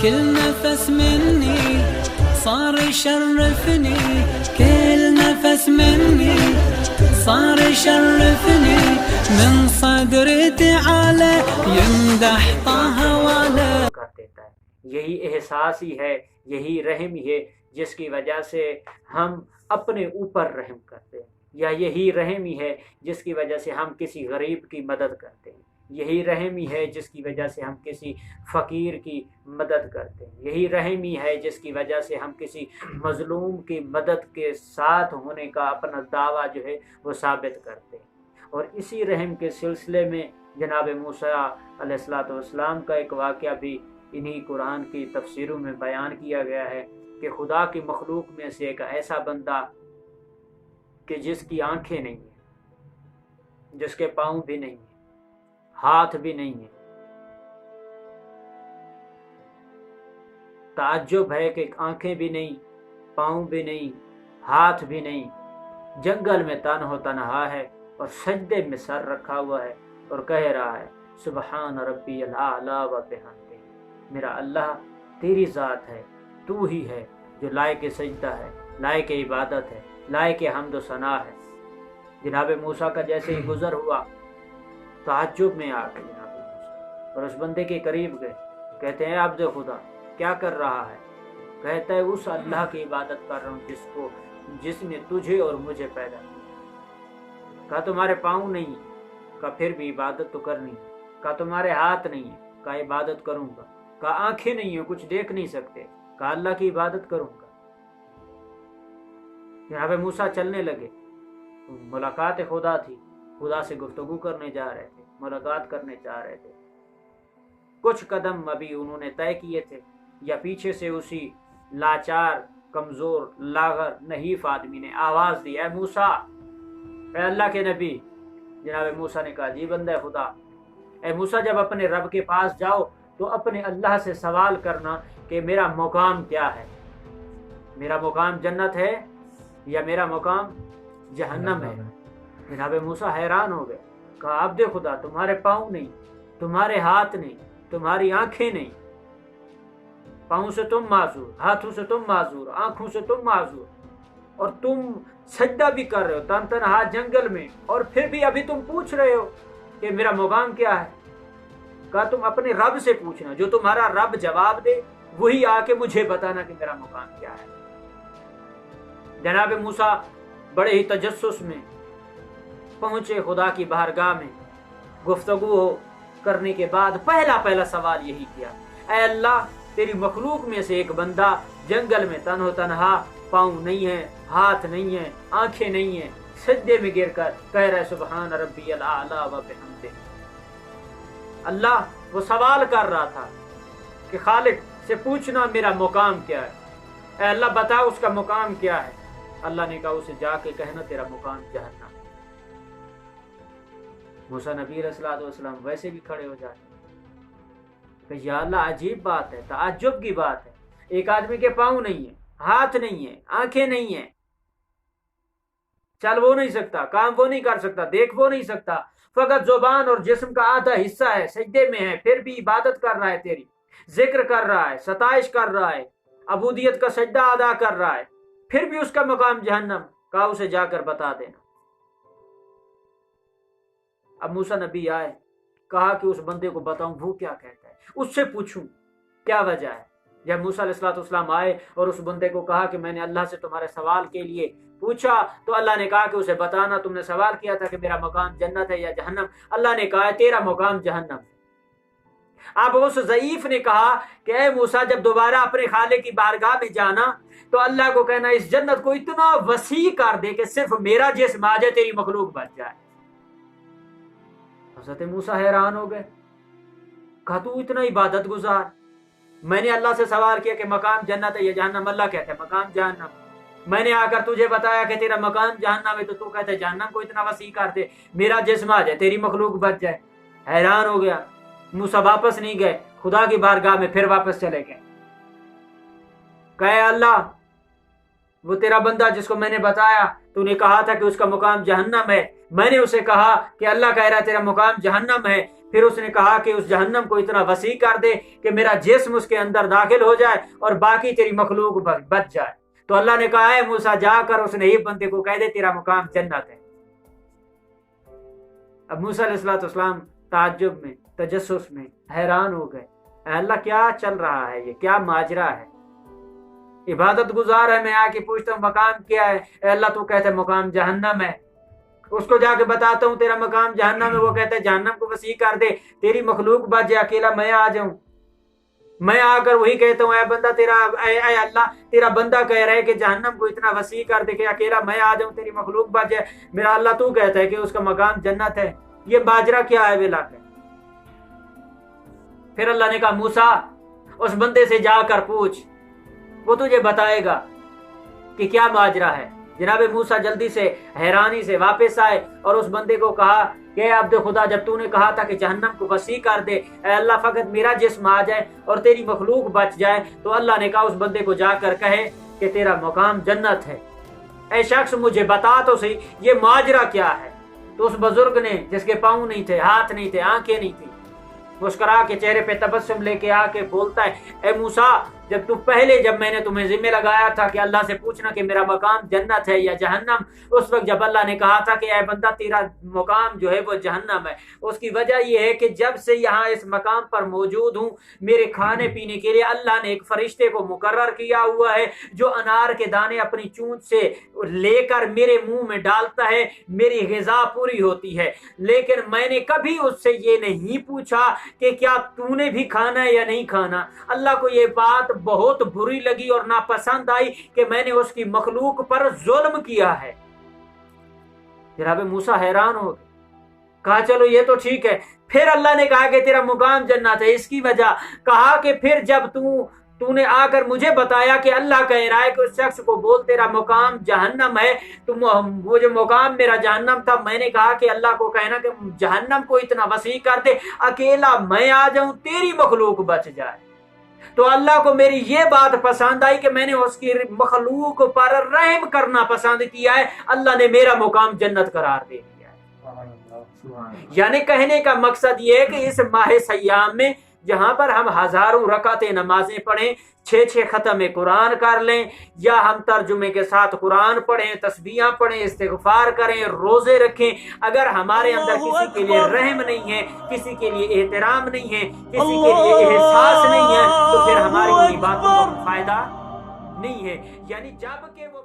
كل نفس مني صار يشرفني، كل نفس مني صار يشرفني، من صدر تعالى يمدح طه والا. کر دیتا ہے. یہی احساس ہی ہے، یہی رحم ہی ہے جس کی وجہ سے ہم اپنے اوپر رحم کرتے ہیں، یا یہی رحم ہی ہے جس کی وجہ سے ہم کسی غریب کی مدد کرتے ہیں، یہی رحم ہی ہے جس کی وجہ سے ہم کسی فقیر کی مدد کرتے ہیں، یہی رحم ہی ہے جس کی وجہ سے ہم کسی مظلوم کی مدد کے ساتھ ہونے کا اپنا دعویٰ جو ہے وہ ثابت کرتے ہیں. اور اسی رحم کے سلسلے میں جناب موسیٰ علیہ السلام کا ایک واقعہ بھی انہی قرآن کی تفسیروں میں بیان کیا گیا ہے کہ خدا کی مخلوق میں سے ایک ایسا بندہ کہ جس کی آنکھیں نہیں ہیں، جس کے پاؤں بھی نہیں ہیں، ہاتھ بھی نہیں ہیں. تعجب ہے کہ آنکھیں بھی نہیں، پاؤں بھی نہیں، ہاتھ بھی نہیں، جنگل میں تنہا تنہا ہے اور سجدے میں سر رکھا ہوا ہے اور کہہ رہا ہے سبحان ربی الاعلی و بحمدہ، میرا اللہ تیری ذات ہے، تو ہی ہے جو لائق سجدہ ہے، لائق عبادت ہے، لائق حمد و ثنا ہے. جناب موسیٰ کا جیسے ہی گزر ہوا تعجب میں آ گئے جناب موسیٰ اور اس بندے کے قریب گئے. کہتے ہیں عبد خدا کیا کر رہا ہے؟ کہتا ہے اس اللہ کی عبادت کر رہا ہوں جس نے تجھے اور مجھے پیدا کیا. کہا تمہارے پاؤں نہیں ہیں؟ کہا پھر بھی عبادت تو کرنی ہے. کہا تمہارے ہاتھ نہیں ہیں؟ کہا عبادت کروں گا. کہا آنکھیں نہیں ہیں، کچھ دیکھ نہیں سکتے؟ کہا اللہ کی عبادت کروں گا. جناب موسیٰ چلنے لگے. ملاقات خدا تھی، خدا سے گفتگو کرنے جا رہے تھے، ملاقات کرنے جا رہے تھے. کچھ قدم ابھی انہوں نے طے کیے تھے یا پیچھے سے اسی لاچار کمزور لاغر نحیف آدمی نے آواز دی اے موسیٰ، اے اللہ کے نبی. جناب موسیٰ نے کہا جی بندہ خدا. اے موسیٰ جب اپنے رب کے پاس جاؤ تو اپنے اللہ سے سوال کرنا کہ میرا مقام کیا ہے، میرا مقام جنت ہے یا میرا مقام جہنم ہے. جناب موسیٰ حیران ہو گئے. کہا عبد خدا تمہارے پاؤں نہیں، تمہارے ہاتھ نہیں، تمہاری آنکھیں نہیں، پاؤں سے تم معذور، ہاتھوں سے تم معذور، آنکھوں سے تم معذور، اور تم سجدہ بھی کر رہے ہو تن تنہا جنگل میں، اور پھر بھی ابھی تم پوچھ رہے ہو کہ میرا مقام کیا ہے. کہا تم اپنے رب سے پوچھنا، جو تمہارا رب جواب دے وہی آ کے مجھے بتانا کہ میرا مقام کیا ہے. جناب موسیٰ بڑے ہی تجسس میں پہنچے خدا کی بارگاہ میں. گفتگو کرنے کے بعد پہلا سوال یہی کیا اے اللہ تیری مخلوق میں سے ایک بندہ جنگل میں تنہا تنہا، پاؤں نہیں ہیں، ہاتھ نہیں ہیں، آنکھیں نہیں ہیں، سجدے میں گر کر کہہ رہا ہے سبحان ربی الاعلی و بحمدہ. اللہ وہ سوال کر رہا تھا کہ خالق سے پوچھنا میرا مقام کیا ہے. اے اللہ بتا اس کا مقام کیا ہے. اللہ نے کہا اسے جا کے کہنا تیرا مقام جہنم. موسیٰ نبی علیہ السلام ویسے بھی کھڑے ہو جاتے کہ یا اللہ عجیب بات ہے، تعجب کی بات ہے. ایک آدمی کے پاؤں نہیں ہیں، ہاتھ نہیں ہیں، آنکھیں نہیں ہیں، چل وہ نہیں سکتا، کام وہ نہیں کر سکتا، دیکھ وہ نہیں سکتا، فقط زبان اور جسم کا آدھا حصہ ہے، سجدے میں ہے، پھر بھی عبادت کر رہا ہے، تیری ذکر کر رہا ہے، ستائش کر رہا ہے، عبودیت کا سجدہ ادا کر رہا ہے، پھر بھی اس کا مقام جہنم. کہا اسے جا کر بتا دینا. اب موسیٰ نبی آئے، کہا کہ اس بندے کو بتاؤں وہ کیا کہتا ہے، اس سے پوچھوں کیا وجہ ہے. جب موسیٰ علیہ السلام آئے اور اس بندے کو کہا کہ میں نے اللہ سے تمہارے سوال کے لیے پوچھا، تو اللہ نے کہا کہ اسے بتانا تم نے سوال کیا تھا کہ میرا مقام جنت ہے یا جہنم. اللہ نے کہا تیرا مقام جہنم ہے. اب اس ضعیف نے کہا کہ اے موسیٰ جب دوبارہ اپنے خالق کی بارگاہ میں جانا تو اللہ کو کہنا اس جنت کو اتنا وسیع کر دے کہ صرف میرا جسم آ جائے، تیری مخلوق بچ جائے. حضرت موسیٰ حیران ہو گئے. کہا تو اتنا عبادت گزار، میں نے اللہ سے سوال کیا کہ مقام جنت ہے یا جہنم، اللہ کہتا ہے مقام جہنم. میں نے آ کر تجھے بتایا کہ تیرا مقام جہنم ہے تو کہتا ہے جہنم کو اتنا وسیع کر دے میرا جسم آ جائے، تیری مخلوق بچ جائے. حیران ہو گیا. موسیٰ واپس نہیں گئے، خدا کی بارگاہ میں پھر واپس چلے گئے. کہے اللہ وہ تیرا بندہ جس کو میں نے بتایا تو نے کہا تھا کہ اس کا مقام جہنم ہے، میں نے اسے کہا کہ اللہ کہہ رہا ہے تیرا مقام جہنم ہے، پھر اس نے کہا کہ اس جہنم کو اتنا وسیع کر دے کہ میرا جسم اس کے اندر داخل ہو جائے اور باقی تیری مخلوق بچ جائے۔ تو اللہ نے کہا ہے موسیٰ جا کر اس نے ہی بندے کو کہہ دے تیرا مقام جنت ہے۔ اب موسیٰ علیہ السلام تعجب میں، تجسس میں حیران ہو گئے، اے اللہ کیا چل رہا ہے، یہ کیا ماجرا ہے؟ عبادت گزار ہے، میں آ کے پوچھتا ہوں مقام کیا ہے، اے اللہ تو کہتا ہے مقام جہنم ہے۔ اس کو جا کے بتاتا ہوں تیرا مقام جہنم ہے، وہ کہتا ہے جہنم کو وسیع کر دے، تیری مخلوق بچ جائے، اکیلا میں آ جاؤں۔ میں آ کر وہی کہتا ہوں اے بندہ تیرا اے اللہ تیرا بندہ کہہ رہا ہے کہ جہنم کو اتنا وسیع کر دے کہ اکیلا میں آ جاؤں، تیری مخلوق بچ جائے، میرا اللہ تو کہتا ہے کہ اس کا مقام جنت ہے، یہ ماجرا کیا ہے بلا کے؟ پھر اللہ نے کہا موسیٰ اس بندے سے جا کر پوچھ، وہ تجھے بتائے گا کہ کیا ماجرا ہے۔ جناب موسیٰ جلدی سے حیرانی سے واپس آئے اور اس بندے کو کہا کہ اے عبد خدا جب تو نے کہا تھا کہ جہنم کو وسیع کر دے، اے اللہ فقط میرا جسم آ جائے اور تیری مخلوق بچ جائے، تو اللہ نے کہا اس بندے کو جا کر کہے کہ تیرا مقام جنت ہے۔ اے شخص مجھے بتا تو صحیح یہ ماجرا کیا ہے۔ تو اس بزرگ نے جس کے پاؤں نہیں تھے، ہاتھ نہیں تھے، آنکھیں نہیں تھی، مسکرا کے چہرے پہ تبسم لے کے آ کے بولتا ہے اے موسیٰ جب میں نے تمہیں ذمہ لگایا تھا کہ اللہ سے پوچھنا کہ میرا مقام جنت ہے یا جہنم، اس وقت جب اللہ نے کہا تھا کہ اے بندہ تیرا مقام جو ہے وہ جہنم ہے، اس کی وجہ یہ ہے کہ جب سے یہاں اس مقام پر موجود ہوں میرے کھانے پینے کے لیے اللہ نے ایک فرشتے کو مقرر کیا ہوا ہے جو انار کے دانے اپنی چونچ سے لے کر میرے منہ میں ڈالتا ہے، میری غذا پوری ہوتی ہے، لیکن میں نے کبھی اس سے یہ نہیں پوچھا کہ کیا تو نے بھی کھانا ہے یا نہیں کھانا۔ اللہ کو یہ بات بہت بری لگی اور ناپسند آئی کہ میں نے اس کی مخلوق پر ظلم کیا ہے۔ جناب موسیٰ حیران ہو گئے، کہا چلو یہ تو ٹھیک ہے۔ پھر اللہ نے کہا کہ تیرا مقام جنت ہے، اس کی وجہ کہا کہ پھر جب تو نے آ کر مجھے بتایا کہ اللہ کہہ رہا ہے کہ اس شخص کو بول تیرا مقام جہنم ہے، تو وہ جو مقام میرا جہنم تھا میں نے کہا کہ اللہ کو کہنا کہ جہنم کو اتنا وسیع کر دے اکیلا میں آ جاؤں تیری مخلوق بچ جائے۔ تو اللہ کو میری یہ بات پسند آئی کہ میں نے اس کی مخلوق پر رحم کرنا پسند کیا ہے، اللہ نے میرا مقام جنت قرار دے دیا ہے۔ یعنی کہنے کا مقصد یہ ہے کہ اس ماہ سیام میں جہاں پر ہم ہزاروں رکعتیں نمازیں پڑھیں، 6 ختم قرآن کر لیں، یا ہم ترجمے کے ساتھ قرآن پڑھیں، تسبیحاں پڑھیں، استغفار کریں، روزے رکھیں، اگر ہمارے اندر کسی کے لیے رحم نہیں ہے، کسی کے لیے احترام نہیں ہے، کسی کے لیے احساس نہیں ہے، تو پھر ہماری کوئی باتوں کا فائدہ نہیں ہے۔ یعنی جب کہ وہ